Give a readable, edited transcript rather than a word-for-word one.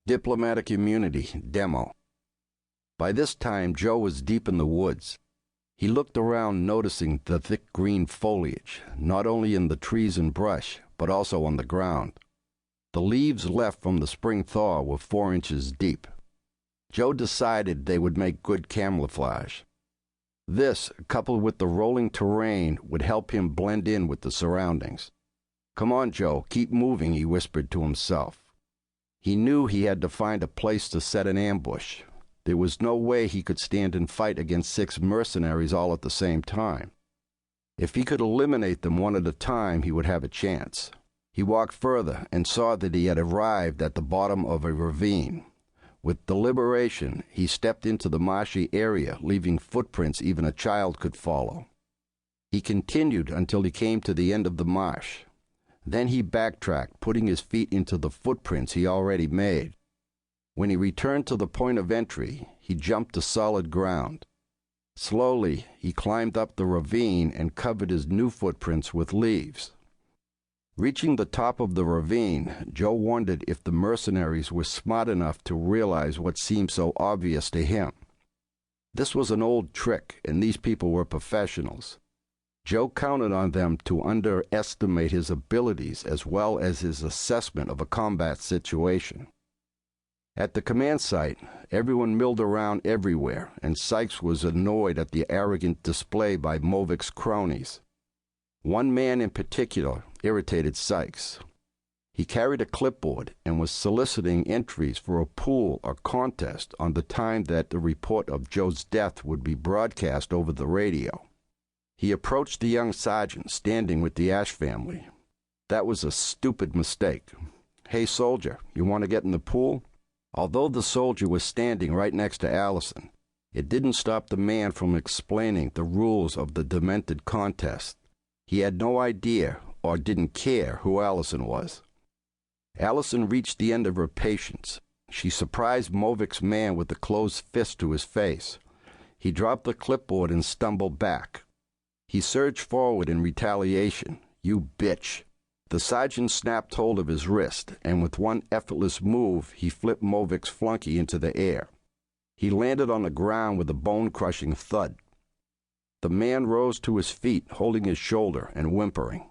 Diplomatic Immunity Demo. By this time, Joe was deep in the woods. He looked around, noticing the thick green foliage, not only in the trees and brush, but also on the ground. The leaves left from the spring thaw were 4 inches deep. Joe decided they would make good camouflage. This, coupled with the rolling terrain, would help him blend in with the surroundings. "Come on, Joe, keep moving," he whispered to himself. He knew he had to find a place to set an ambush. There was no way he could stand and fight against 6 mercenaries all at the same time. If he could eliminate them one at a time, he would have a chance. He walked further and saw that he had arrived at the bottom of a ravine. With deliberation, he stepped into the marshy area, leaving footprints even a child could follow. He continued until he came to the end of the marsh. Then he backtracked, putting his feet into the footprints he already made. When he returned to the point of entry, he jumped to solid ground. Slowly, he climbed up the ravine and covered his new footprints with leaves. Reaching the top of the ravine, Joe wondered if the mercenaries were smart enough to realize what seemed so obvious to him. This was an old trick, and these people were professionals. Joe counted on them to underestimate his abilities as well as his assessment of a combat situation. At the command site, everyone milled around everywhere, and Sykes was annoyed at the arrogant display by Movik's cronies. One man in particular irritated Sykes. He carried a clipboard and was soliciting entries for a pool or contest on the time that the report of Joe's death would be broadcast over the radio. He approached the young sergeant standing with the Ash family. That was a stupid mistake. "Hey, soldier, you want to get in the pool?" Although the soldier was standing right next to Allison, it didn't stop the man from explaining the rules of the demented contest. He had no idea or didn't care who Allison was. Allison reached the end of her patience. She surprised Movik's man with a closed fist to his face. He dropped the clipboard and stumbled back. He surged forward in retaliation. "You bitch." The sergeant snapped hold of his wrist, and with one effortless move, he flipped Movik's flunky into the air. He landed on the ground with a bone-crushing thud. The man rose to his feet, holding his shoulder and whimpering.